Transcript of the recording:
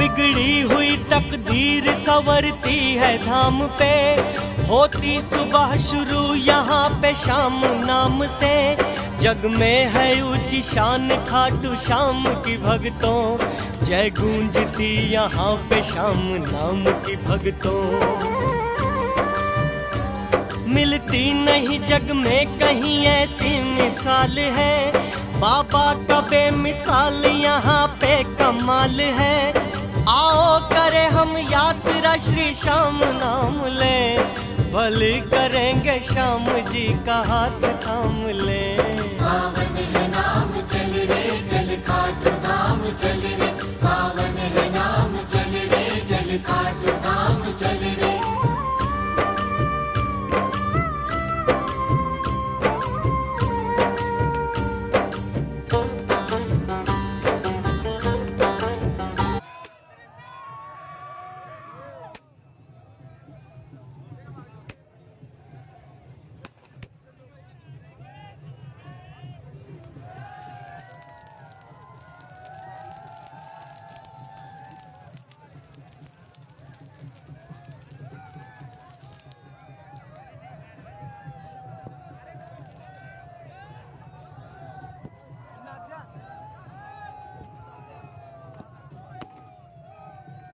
बिगड़ी हुई तकदीर संवरती है धाम पे, होती सुबह शुरू यहाँ पे शाम नाम से। जग में है ऊंची शान खाटू श्याम की भक्तों, जय गूंजती यहाँ पे श्याम नाम की भक्तों। मिलती नहीं जग में कहीं ऐसी मिसाल है, बाबा का बेमिसाल यहाँ पे कमाल है। आओ करे हम यात्रा श्री श्याम नाम ले, भले करेंगे श्याम जी का हाथ थाम ले। पावन है नाम चल रे चल खाटू धाम चल रे।